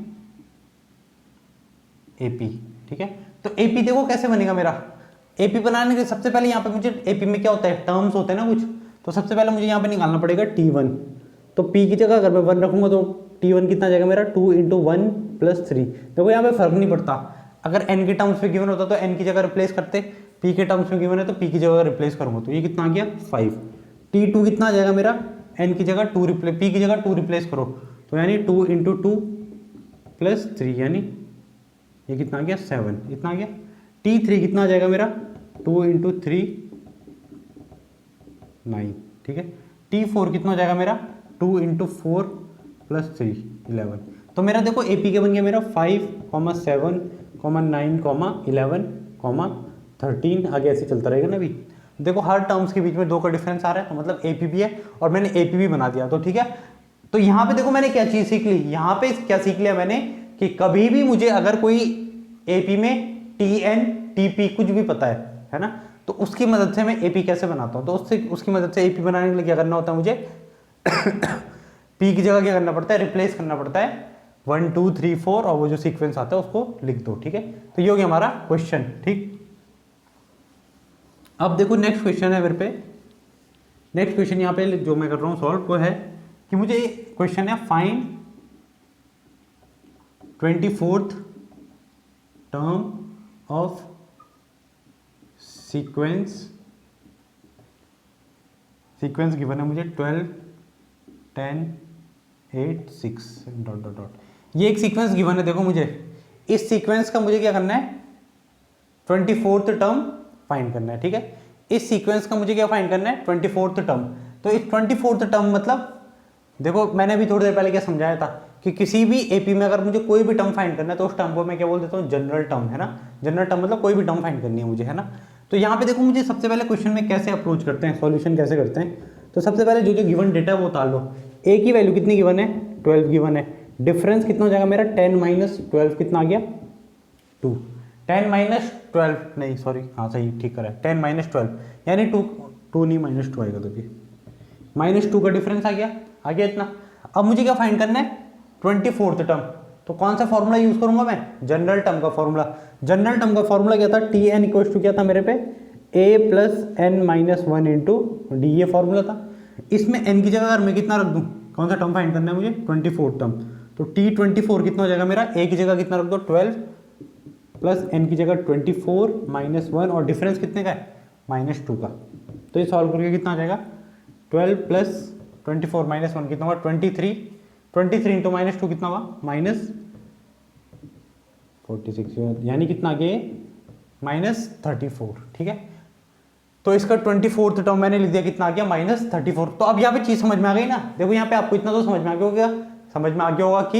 AP, ठीक है। तो AP देखो कैसे बनेगा मेरा, एपी बनाने के सबसे पहले यहाँ पे मुझे एपी में क्या होता है, टर्म्स होते हैं ना कुछ, तो सबसे पहले मुझे यहाँ पे निकालना पड़ेगा T1। तो P की जगह अगर मैं 1 रखूंगा तो T1 कितना जाएगा मेरा, 2 इंटू 1 प्लस 3। देखो यहाँ पे फर्क नहीं पड़ता, अगर n के टर्म्स में गिवन होता तो n की जगह रिप्लेस करते, P के टर्म्स में गिवन है तो P की जगह रिप्लेस करूंगा, तो ये कितना आ गया 5। T2 कितना आ जाएगा मेरा, n की जगह 2 रिप्लेस, P की जगह 2 रिप्लेस करो, तो यानी 2 इंटू 2 प्लस 3, यानी ये कितना आ गया 7, इतना आ गया। T3 कितना आ जाएगा मेरा, 2 इंटू 3 9, ठीक है। T4 कितना हो जाएगा मेरा, 2 इंटू 4 प्लस 3 11। तो मेरा देखो एपी के बन गया मेरा 5, 7, 9, 11, 13, आगे ऐसे चलता रहेगा ना। अभी देखो हर टर्म्स के बीच में 2 का डिफरेंस आ रहा है, तो मतलब एपी भी है, और मैंने एपी भी बना दिया, तो ठीक है। तो यहाँ पे देखो मैंने क्या चीज़ सीख ली, यहाँ पे क्या सीख लिया मैंने कि कभी भी मुझे अगर कोई एपी में टी एन टी पी कुछ भी पता है ना, तो उसकी मदद से मैं एपी कैसे बनाता हूँ, तो उसकी मदद से एपी बनाने के लिए क्या करना होता है मुझे पी की जगह क्या करना पड़ता है, रिप्लेस करना पड़ता है 1 2 3 4 और वो जो सीक्वेंस आता है उसको लिख दो। ठीक है, तो ये हो गया हमारा क्वेश्चन। ठीक, अब देखो नेक्स्ट क्वेश्चन है मेरे पे। नेक्स्ट क्वेश्चन यहाँ पे जो मैं कर रहा हूँ सॉल्व वो है कि मुझे क्वेश्चन है find 24th term of sequence given है मुझे 12 10 8 6 डॉट डॉट डॉट। ये एक सीक्वेंस गिवन है, देखो मुझे इस सीक्वेंस का मुझे क्या करना है 24th टर्म फाइंड करना है। ठीक है, इस सीक्वेंस का मुझे क्या फाइंड करना है 24th टर्म। तो इस 24th टर्म मतलब देखो मैंने अभी थोड़ी देर पहले क्या समझाया था कि किसी भी एपी में अगर मुझे कोई भी टर्म फाइंड करना है तो उस टर्म को मैं क्या बोल देता हूँ, जनरल टर्म, है ना। जनरल टर्म मतलब कोई भी टर्म फाइंड करनी है मुझे, है ना। तो यहाँ पे देखो मुझे सबसे पहले क्वेश्चन में कैसे अप्रोच करते हैं, सॉल्यूशन कैसे करते हैं। तो सबसे पहले जो जो गिवन डेटा है वो उतार लो। ए की वैल्यू कितनी गिवन है 12 गिवन है। डिफरेंस कितना हो जाएगा मेरा 10 माइनस 12 कितना आ गया 2। 10 माइनस 12 नहीं सॉरी, हाँ सही ठीक करा है 10 माइनस 12 यानी 2 नहीं माइनस 2 आएगा, तो ये -2 का डिफरेंस आ गया इतना। अब मुझे क्या फाइंड करना है 24th टर्म। तो कौन सा फॉर्मूला यूज करूंगा मैं, जनरल टर्म का फॉर्मूला। जनरल टर्म का फॉर्मूला क्या था, टी एन इक्वल टू क्या था मेरे पे a plus N minus 1 into d, ये फॉर्मूला था। इसमें n की जगह अगर मैं कितना रख दूं, कौन सा टर्म फाइंड करना है मुझे 24th टर्म। तो t24 कितना हो जाएगा मेरा, a की जगह कितना रख दो 12 प्लस n की जगह 24 माइनस 1 और डिफरेंस कितने का है -2 का। तो ये सॉल्व करके कितना आ जाएगा 12 प्लस 24 माइनस 1 कितना होगा 23 इंटू -2 कितना होगा -46 यानी कितना आगे -34। ठीक है, तो इसका 24th टर्म मैंने लिख दिया कितना आ गया -34। तो अब यहाँ पे चीज समझ में आ गई ना। देखो यहाँ पे आपको इतना तो समझ में आ गया होगा कि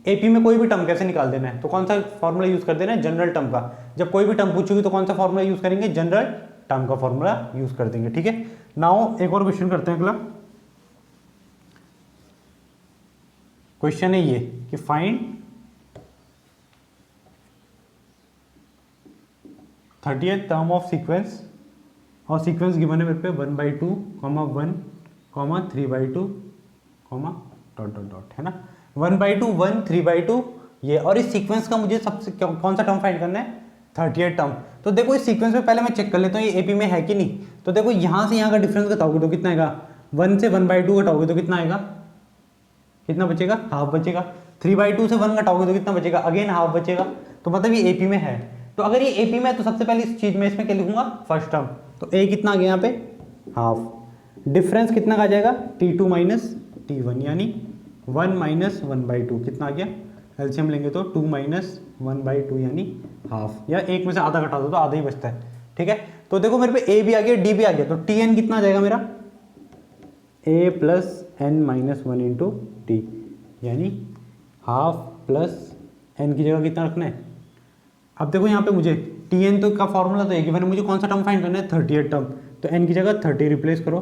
एपी में कोई भी टर्म कैसे निकाल देना है। तो कौन सा फॉर्मूला यूज कर देना है, जनरल टर्म का। जब कोई भी टर्म पूछोगी तो कौन सा फॉर्मूला यूज करेंगे, जनरल टर्म का फॉर्मूला यूज कर देंगे। ठीक है, नाउ एक और क्वेश्चन करते हैं। अगला क्वेश्चन है ये कि find 30th term of sequence, और सीक्वेंस गिवन है मेरे पे 1/2, 1, 3/2, डॉट डॉट डॉट, है ना। 1/2, 1, 3/2 ये, और इस सीक्वेंस का मुझे सबसे कौन सा टर्म फाइंड करना है 30th टर्म। तो देखो इस सीक्वेंस में पहले मैं चेक कर लेता हूँ ये एपी में है कि नहीं। तो देखो यहाँ से यहाँ का डिफरेंस घटाओगे तो कितना आएगा, 1 से 1/2 घटाओगे तो कितना आएगा, कितना बचेगा, हाफ बचेगा। 3/2 से 1 घटाओगे तो कितना बचेगा, अगेन हाफ बचेगा। तो मतलब ये एपी में है। तो अगर ये एपी में है तो सबसे पहले इस चीज में इसमें क्या लिखूंगा, फर्स्ट टर्म। तो ए कितना आ गया यहाँ पे हाफ। डिफरेंस कितना का आ जाएगा t2 माइनस t1 यानी 1 माइनस 1/2 कितना आ गया, एलसीएम लेंगे तो 2 माइनस 1/2 यानी हाफ, या एक में से आधा घटा दो तो आधा ही बचता है। ठीक है, तो देखो मेरे पे ए भी आ गया डी भी आ गया। तो टी एन कितना आ जाएगा मेरा a plus N minus 1 into T, यानी हाफ प्लस एन की जगह कितना रखना है। अब देखो यहाँ पे मुझे टी एन तो का फॉर्मूला तो है कि मैंने मुझे कौन सा टर्म फाइंड करना है 30th टर्म। तो एन की जगह 30 रिप्लेस करो,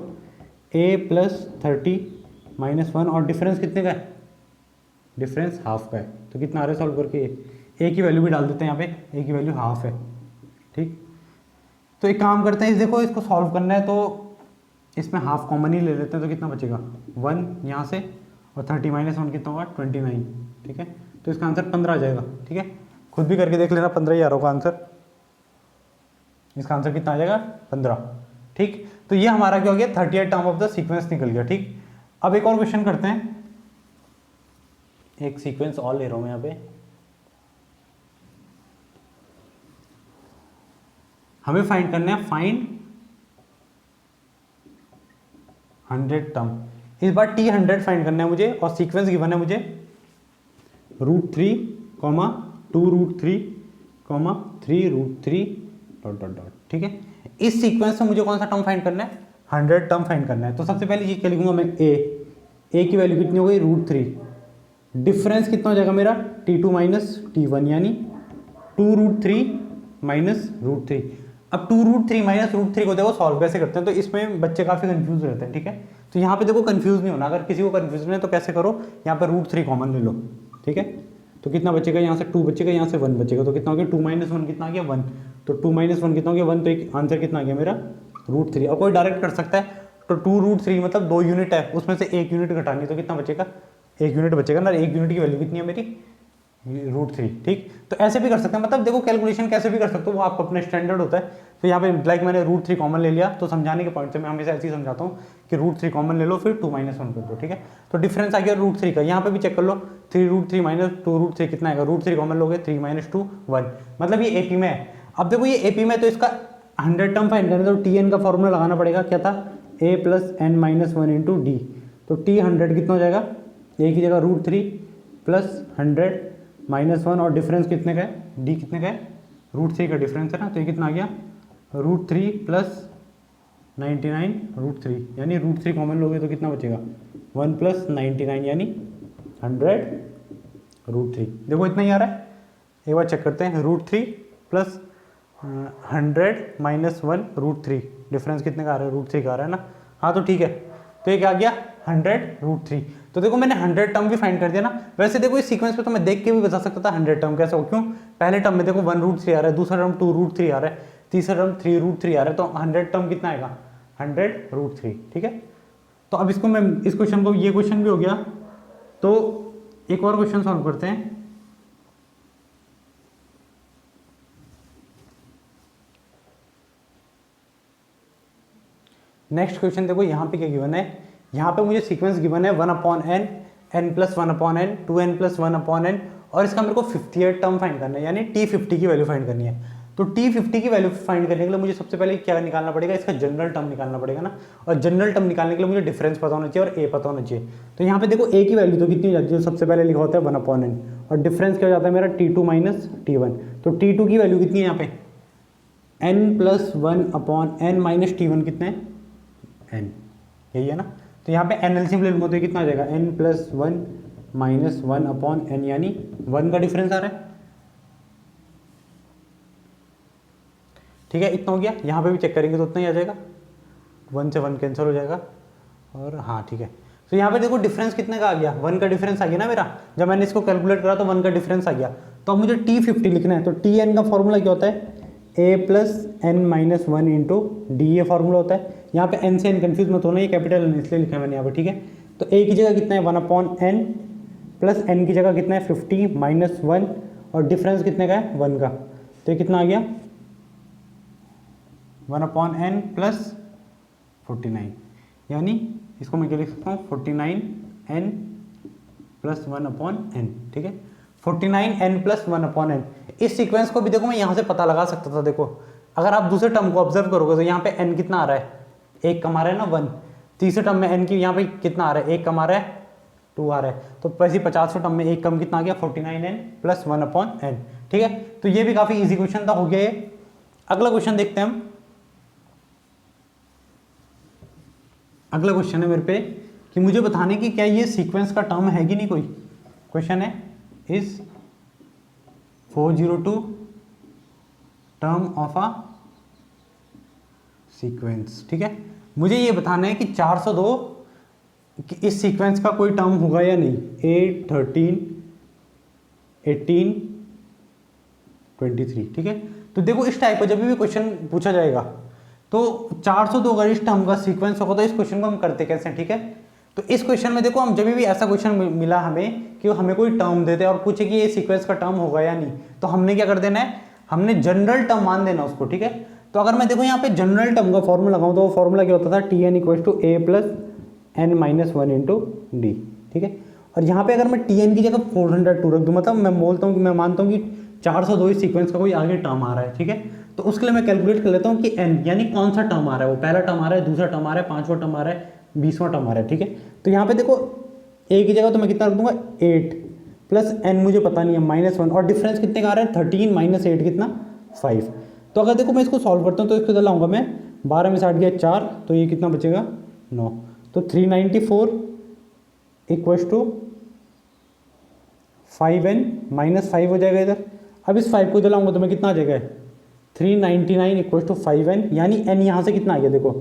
a प्लस 30 माइनस 1 और डिफरेंस कितने का है, डिफरेंस हाफ का है। तो कितना आ रहा है सॉल्व करके, ए की वैल्यू भी डाल देते हैं यहाँ पे, ए की वैल्यू हाफ है। ठीक, तो एक काम करते हैं, देखो इसको सॉल्व करना है तो इसमें हाफ कॉमन ही ले लेते हैं। तो कितना बचेगा 1 यहाँ से, और 30 माइनस 1 कितना होगा 29। ठीक है, तो इसका आंसर 15 आ जाएगा। ठीक है, खुद भी करके देख लेना 15 ही आ रहा होगा आंसर। इसका आंसर कितना आ जाएगा 15। ठीक, तो ये हमारा क्या हो गया 30th term of the sequence निकल गया। ठीक, अब एक और क्वेश्चन करते हैं। एक सीक्वेंस और ले रहा हूं मैं यहाँ पे। हमें फाइंड करना है फाइंड 100 टर्म। इस बार t100 फाइंड करना है मुझे, और सीक्वेंस गिवन है मुझे √3, 2√3, 3√3 डॉट डॉट डॉट। ठीक है, इस सीक्वेंस से मुझे कौन सा टर्म फाइंड करना है 100 टर्म फाइंड करना है। तो सबसे पहले चीज क्या लिखूंगा मैं, ए की वैल्यू कितनी हो गई √3। डिफरेंस कितना हो जाएगा मेरा t2 माइनस t1 यानी 2√3 माइनस √3। अब 2√3 माइनस √3 को देखो सॉल्व कैसे करते हैं, तो इसमें बच्चे काफी कंफ्यूज रहते हैं। ठीक है, तो यहाँ पे देखो कंफ्यूज नहीं होना। अगर किसी को कंफ्यूजन है तो कैसे करो, यहाँ पे √3 कॉमन ले लो। ठीक है, तो कितना बचेगा, यहाँ से 2 बचेगा, यहाँ से 1 बचेगा। तो कितना हो गया 2 माइनस 1 कितना आ गया 1। तो 2 - 1 कितना हो गया 1, तो एक आंसर कितना आ गया मेरा √3। अब कोई डायरेक्ट कर सकता है, तो 2√3 मतलब 2 यूनिट है, उसमें से 1 यूनिट घटानी, तो कितना बचेगा 1 यूनिट बचेगा ना। 1 यूनिट की वैल्यू कितनी है मेरी √3। ठीक, तो ऐसे भी कर सकते हैं, मतलब देखो कैलकुलेशन कैसे भी कर सकते हो, वो आपको अपने स्टैंडर्ड होता है। तो यहाँ पे लाइक मैंने √3 कॉमन ले लिया, तो समझाने के पॉइंट से मैं हमेशा ऐसे ही समझाता हूँ कि √3 कॉमन ले लो, फिर 2 - 1 कर दो। ठीक है, तो डिफरेंस आ गया √3 का। यहाँ पे भी चेक कर लो, 3√3 - 2√3 कितना आएगा, √3 कॉमन लोगे 3 - 2 1, मतलब ये एपी में है। अब देखो ये एपी में, तो इसका 100 टर्म फाइंड करना, तो TN का फॉर्मूला लगाना पड़ेगा, क्या था A + n - 1 × D। तो T 100 कितना हो जाएगा, A की जगह √3 + 100 - 1, और डिफरेंस कितने का है, D कितने का है √3 का डिफरेंस है ना, तो ये कितना आ गया √3 + 99 √3, यानी √3 कॉमन लोगे तो कितना बचेगा 1 + 99 यानी 100 √3। देखो इतना ही आ रहा है, एक बार चेक करते हैं, √3 + 100 - 1 √3, डिफरेंस कितने का आ रहा है √3 का आ रहा है ना। हाँ तो ठीक है, तो ये क्या आ गया 100 √3। तो देखो मैंने 100 टर्म भी फाइंड कर दिया ना। वैसे देखो इस सीक्वेंस पे तो मैं देख के भी बता सकता था 100 टर्म कैसे हो, क्यों, पहले टर्म में देखो 1 √3 आ रहा है, दूसरा टर्म 2 √3 आ रहा है, तीसरा टर्म 3 √3 आ रहा है, तो 100 टर्म कितना आएगा 100 √3। ठीक है, तो अब इसको मैं इस क्वेश्चन को, ये क्वेश्चन भी हो गया, तो एक और क्वेश्चन सॉल्व करते हैं। नेक्स्ट क्वेश्चन देखो यहाँ पे क्या गिवन है, यहाँ पे मुझे सीक्वेंस गिवन है 1/n, n + 1/n, 2n + 1/n, और इसका मेरे को 58 टर्म फाइंड करना है, यानी T50 की वैल्यू फाइंड करनी है। तो T50 की वैल्यू फाइंड करने के लिए मुझे सबसे पहले क्या निकालना पड़ेगा, इसका जनरल टर्म निकालना पड़ेगा ना, और जनरल टर्म निकालने के लिए मुझे डिफरेंस पता होना चाहिए और A पता होना चाहिए। तो यहाँ पे देखो A की वैल्यू तो कितनी हो जाती है, सबसे पहले लिखा होता है 1/n, और डिफरेंस क्या हो जाता है मेरा T2 - T1। तो T2 की वैल्यू कितनी है यहाँ पे n + 1/n - T1 कितना है n, यही है ना। तो यहाँ पे n एलसीएम ले लूँगा तो कितना आ जाएगा n + 1 - 1/n, यानी 1 का डिफरेंस आ रहा है। ठीक है, इतना हो गया। यहाँ पे भी चेक करेंगे तो उतना ही आ जाएगा, 1 से 1 कैंसिल हो जाएगा, और हाँ ठीक है। तो यहाँ पे देखो डिफरेंस कितने का आ गया, 1 का डिफरेंस आ गया ना मेरा, जब मैंने इसको कैलकुलेट करा तो 1 का डिफरेंस आ गया। तो अब मुझे T50 लिखना है, तो Tn का फॉर्मूला क्या होता है, A + n - 1 × D, ये फॉर्मूला होता है। यहाँ पे n से n कंफ्यूज मत होना, ये कैपिटल n इसलिए लिखा है मैंने यहाँ पे। ठीक है, तो A की जगह कितना है 1/n, + n की जगह कितना है 50 - 1, और डिफरेंस कितने का है 1 का, तो ये कितना आ गया 1/n + 49, यानी इसको मैं क्या लिख सकता हूँ 49n + 1/n। ठीक है, 49n + 1/n। इस सीक्वेंस को भी देखो मैं यहाँ से पता लगा सकता था। देखो अगर आप दूसरे टर्म को ऑब्जर्व करोगे तो यहाँ पे n कितना आ रहा है, 1 कमा रहा है ना 1, तीसरे टर्म में n की यहाँ पे कितना आ रहा है 1 कमा रहा है 2 आ रहा है, तो वैसे 50वें टर्म में 1 कम कितना आ गया 49n + 1/n। ठीक है, तो ये भी काफी इजी क्वेश्चन था, हो गया ये। अगला क्वेश्चन देखते हैं हम। अगला क्वेश्चन है मेरे पे कि मुझे बताने की क्या ये सीक्वेंस का टर्म है कि नहीं। कोई क्वेश्चन है, is 402 term of a sequence. ठीक है, मुझे ये बताना है कि 402 कि इस सीक्वेंस का कोई टर्म होगा या नहीं, 8 13 18 23। ठीक है, तो देखो इस टाइप का जब भी क्वेश्चन पूछा जाएगा तो 402 अगर इस टर्म का सीक्वेंस होगा तो इस क्वेश्चन को हम करते कैसे हैं। ठीक है, तो इस क्वेश्चन में देखो हम जब भी ऐसा क्वेश्चन मिला हमें कि हमें कोई टर्म देते और पूछे कि ये सीक्वेंस का टर्म होगा या नहीं, तो हमने क्या कर देना है, हमने जनरल टर्म मान देना उसको। ठीक है, तो अगर मैं देखो यहाँ पे जनरल टर्म का फॉर्मूला लगाऊं तो वो फॉर्मूला क्या होता था, Tn = A + n - 1 × D। ठीक है, और यहाँ पे अगर मैं Tn की जगह 402 रख दूँ, मतलब मैं बोलता हूँ कि मैं मानता हूँ कि 402 इस सीक्वेंस का कोई आगे टर्म आ रहा है। ठीक है, तो उसके लिए मैं कैलकुलेट कर लेता हूँ कि n यानी कौन सा टर्म आ रहा है, वो पहला टर्म आ रहा है, दूसरा टर्म आ रहा है, 5वां टर्म आ रहा है, 20वां टर्म आ रहा है। ठीक है, तो यहाँ पे देखो a की जगह तो मैं कितना रख दूंगा 8 + n मुझे पता नहीं है -1, और डिफरेंस कितने का आ रहा है 13 - 8 कितना 5। तो अगर देखो मैं इसको सॉल्व करता हूँ तो इसको लाऊंगा मैं 12 में 60 गया 4, तो ये कितना बचेगा 9, तो 394 = 5n - 5 हो जाएगा इधर। अब इस 5 को इधर लाऊंगा तो मैं कितना आ जाएगा 399 = 5n, यानी n यहाँ से कितना आ गया देखो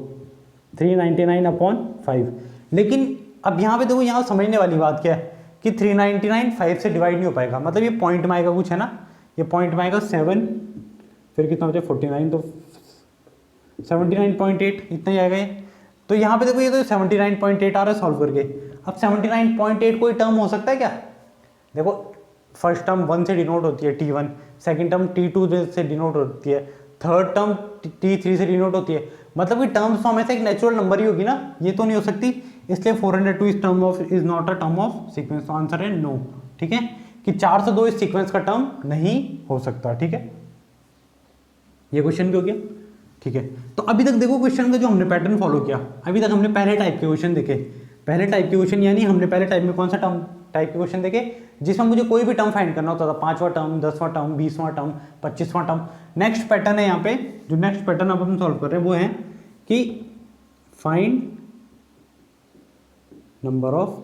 399/5। लेकिन अब यहाँ पे देखो, यहाँ समझने वाली बात क्या है कि 399 5 से डिवाइड नहीं हो पाएगा, मतलब ये पॉइंट में आएगा कुछ है ना, ये पॉइंट में आएगा 7, फिर कितना बचे 49, तो 79.8 इतना ही आएगा ये। तो यहाँ पे देखो ये तो 79.8 आ रहा है सॉल्व करके। अब 79.8 कोई टर्म हो सकता है क्या? देखो फर्स्ट टर्म 1 से डिनोट होती है T1, सेकंड टर्म T2 से डिनोट होती है, थर्ड टर्म T3 से डिनोट होती है, मतलब कि टर्म्स तो हमेशा एक नेचुरल नंबर ही होगी ना, ये तो नहीं हो सकती। इसलिए 402 इस term of is not a term of sequence, तो आंसर है नो। ठीक है, कि 402 इस सीक्वेंस का टर्म नहीं हो सकता। ठीक है, ये क्वेश्चन भी हो गया। ठीक है, तो अभी तक देखो क्वेश्चन का जो हमने पैटर्न फॉलो किया, अभी तक हमने पहले टाइप के क्वेश्चन देखे। पहले टाइप के क्वेश्चन यानी हमने पहले टाइप में कौन सा टर्म टाइप के क्वेश्चन देखे, जिसमें मुझे कोई भी टर्म फाइंड करना होता था, 5वां टर्म, 10वां टर्म, 20वां टर्म, 25वां टर्म। नेक्स्ट पैटर्न है यहाँ पे, जो नेक्स्ट पैटर्न अब हम सॉल्व कर रहे हैं वो है कि फाइंड नंबर ऑफ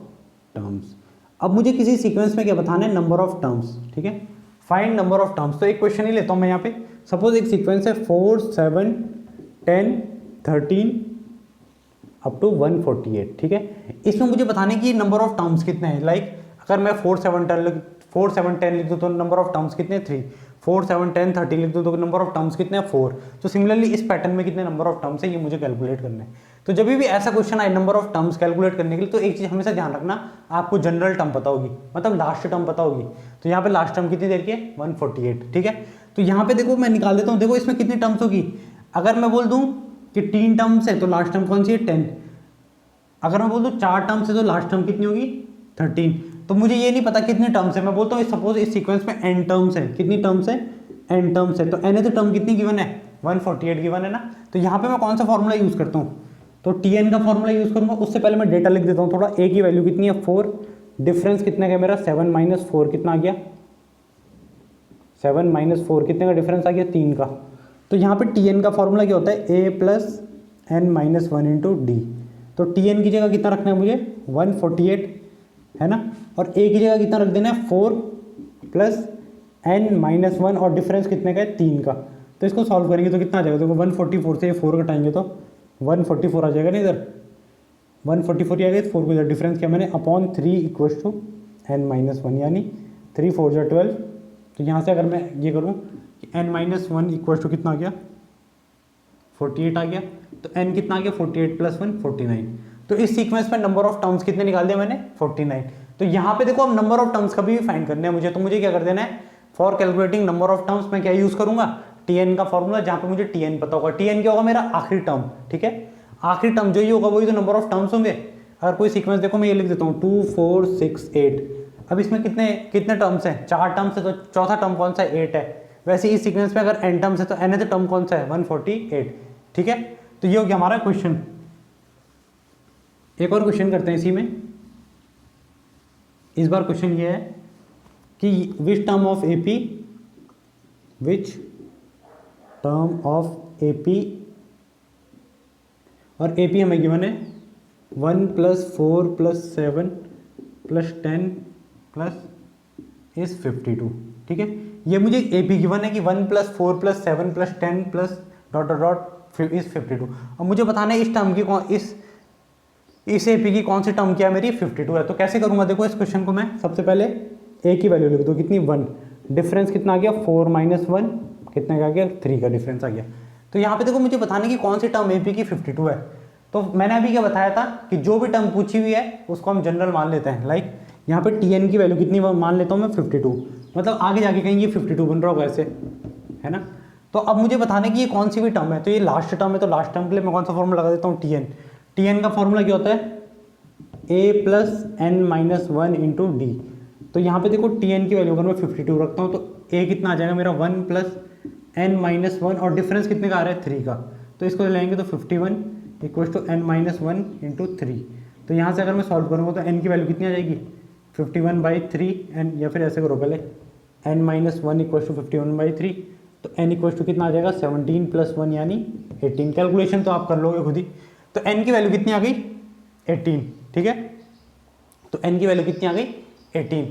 टर्म्स। अब मुझे किसी सीक्वेंस में क्या बताना है, नंबर ऑफ टर्म्स। ठीक है, फाइंड नंबर ऑफ टर्म्स। तो एक क्वेश्चन ही लेता हूं मैं यहाँ पे, सपोज एक सीक्वेंस है 4, 7, 10, 13 अप टू 148। ठीक है, इसमें मुझे बताने की नंबर ऑफ टर्म्स कितने हैं। लाइक अगर मैं 4, 7, 10 लिख दूँ तो नंबर ऑफ टर्म्स कितने हैं 3, 4, 7, 10, 30 लिख दूँ तो नंबर ऑफ टर्म्स कितने हैं 4। तो सिमिलरली इस पैटर्न में कितने नंबर ऑफ टर्म्स है ये मुझे कैलकुलेट करना है। तो जब भी ऐसा क्वेश्चन आए नंबर ऑफ टर्म्स कैलकुलेट करने के लिए, तो एक चीज हमेशा ध्यान रखना, आपको जनरल टर्म पता होगी, मतलब लास्ट टर्म पता होगी। तो यहाँ पे लास्ट टर्म कितनी देर की है 148। ठीक है, तो यहाँ पे देखो मैं निकाल देता हूँ, देखो इसमें कितनी टर्म्स होगी। अगर मैं बोल दूँ कि 3 टर्म्स है तो लास्ट टर्म कौन सी है 10। अगर मैं बोल दूँ 4 टर्म्स है तो लास्ट टर्म कितनी होगी 13। तो मुझे ये नहीं पता कितने टर्म्स है, मैं बोलता हूँ सपोज इस सीक्वेंस में n टर्म्स है। कितनी टर्म्स है, n टर्म्स है। तो nth टर्म कितनी गिवन है 148 गिवन है ना। तो यहाँ पे मैं कौन सा फॉर्मूला यूज करता हूँ, तो Tn का फॉर्मूला यूज करूंगा। उससे पहले मैं डेटा लिख देता हूँ थोड़ा। a की वैल्यू कितनी है 4, डिफरेंस कितने का मेरा 7 - 4 कितना आ गया 7 - 4 कितने का डिफरेंस आ गया 3 का। तो यहाँ पे Tn का फॉर्मूला क्या होता है a + n - 1 × d। तो Tn की जगह कितना रखना है मुझे 148 है ना, और a की जगह कितना रख देना है 4 + n - 1 और डिफरेंस कितने का है 3 का। तो इसको सॉल्व करेंगे तो कितना आ जाएगा, देखो 144 से ये 4 घटाएंगे तो 144 आ जाएगा ना, इधर 144 आ गया, 4 को इधर डिफरेंस किया मैंने अपॉन 3 = n - 1 यानी 3 × 4 = 12। तो यहाँ से अगर मैं ये करूँ कि n - 1 = कितना आ गया 48 आ गया। तो n कितना आ गया 48 + 1 49। तो इस सीक्वेंस में नंबर ऑफ टर्म्स कितने निकाल दिया मैंने 49। तो यहाँ पे देखो अब नंबर ऑफ टर्म्स कभी भी फाइंड करने हैं मुझे, तो मुझे क्या कर देना है, for calculating number of terms मैं क्या यूज करूंगा Tn का फॉर्मूला, जहाँ पे मुझे Tn पता होगा। Tn क्या होगा मेरा आखिरी टर्म। ठीक है, आखिरी टर्म जो ही होगा वही तो नंबर ऑफ टर्म्स होंगे। अगर कोई सीक्वेंस देखो मैं ये लिख देता हूँ 2, 4, 6, 8। अब इसमें कितने कितने टर्म्स हैं 4 टर्म्स है, तो चौथा टर्म कौन सा है 8 है। वैसे इस सीक्वेंस में अगर n टर्म्स है तो nth टर्म कौन सा है 148। ठीक है, तो ये हो गया हमारा क्वेश्चन। एक और क्वेश्चन करते हैं इसी में। इस बार क्वेश्चन ये है कि which term of AP, which term of AP, और एपी हमें गिवन है 1 + 4 + 7 + 10 + 52। ठीक है, ये मुझे एपी गिवन है कि 1 + 4 + 7 + 10 + ... इज 52। अब मुझे बताना है इस टर्म की कौन इस एपी की कौन सी टर्म क्या मेरी 52 है। तो कैसे करूंगा, देखो इस क्वेश्चन को मैं सबसे पहले ए की वैल्यू लिख दो कितनी 1, डिफरेंस कितना आ गया 4 - 1 कितने का आ गया 3 का डिफरेंस आ गया। तो यहाँ पे देखो मुझे बताने की कौन सी टर्म एपी की 52 है। तो मैंने अभी क्या बताया था कि जो भी टर्म पूछी हुई है उसको हम जनरल मान लेते हैं। लाइक यहाँ पे Tn की वैल्यू कितनी मान लेता हूँ मैं 52, मतलब आगे जाके कहीं ये 52 बन रहा होगा ऐसे, है ना। तो अब मुझे बताने की ये कौन सी भी टर्म है, तो ये लास्ट टर्म है, तो लास्ट टर्म के लिए मैं कौन सा फॉर्मूला लगा देता हूँ Tn का फॉर्मूला क्या होता है a + n - 1 × d। तो यहाँ पे देखो Tn की वैल्यू अगर मैं 52 रखता हूँ तो a कितना आ जाएगा मेरा 1 + n - 1 और डिफरेंस कितने का आ रहा है 3 का। तो इसको लेंगे तो 51 = n - 1 × 3। तो यहाँ से अगर मैं सॉल्व करूँगा तो n की वैल्यू कितनी आ जाएगी 51/3 n, या फिर ऐसे करो पहले n - 1 = 51/3। तो n = कितना आ जाएगा 17 + 1 यानी 18। कैलकुलेशन तो आप कर लोगे खुद ही। तो n की वैल्यू कितनी आ गई 18। ठीक है, तो n की वैल्यू कितनी आ गई 18।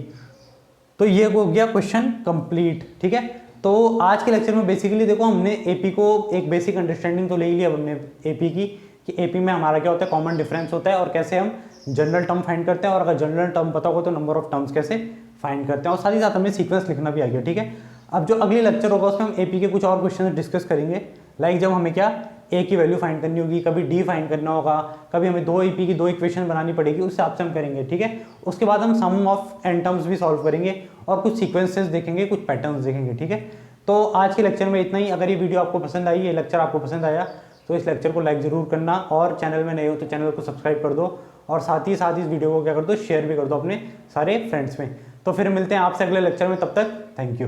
तो ये हो गया क्वेश्चन कंप्लीट। ठीक है, तो आज के लेक्चर में बेसिकली देखो हमने एपी को एक बेसिक अंडरस्टैंडिंग तो ले ही लिया हमने एपी की, कि एपी में हमारा क्या होता है कॉमन डिफरेंस होता है और कैसे हम जनरल टर्म फाइंड करते हैं, और अगर जनरल टर्म पता हो तो नंबर ऑफ टर्म्स कैसे फाइंड करते हैं, और साथ ही साथ हमें सीक्वेंस लिखना भी आ गया। ठीक है, अब जो अगली लेक्चर होगा उसमें हम एपी के कुछ और क्वेश्चन डिस्कस करेंगे, लाइक जब हमें क्या ए की वैल्यू फाइंड करनी होगी, कभी डी फाइंड करना होगा, कभी हमें दो एपी की दो इक्वेशन बनानी पड़ेगी, उस हिसाब से हम करेंगे, ठीक है। उसके बाद हम सम ऑफ एन टर्म्स भी सॉल्व करेंगे और कुछ सीक्वेंसेस देखेंगे, कुछ पैटर्न्स देखेंगे, ठीक है। तो आज के लेक्चर में इतना ही। अगर ये वीडियो आपको पसंद आई, ये लेक्चर आपको पसंद आया, तो इस लेक्चर को लाइक ज़रूर करना, और चैनल में नए हो तो चैनल को सब्सक्राइब कर दो, और साथ ही इस वीडियो को क्या कर दो, शेयर भी कर दो अपने सारे फ्रेंड्स में। तो फिर मिलते हैं आपसे अगले लेक्चर में, तब तक थैंक यू।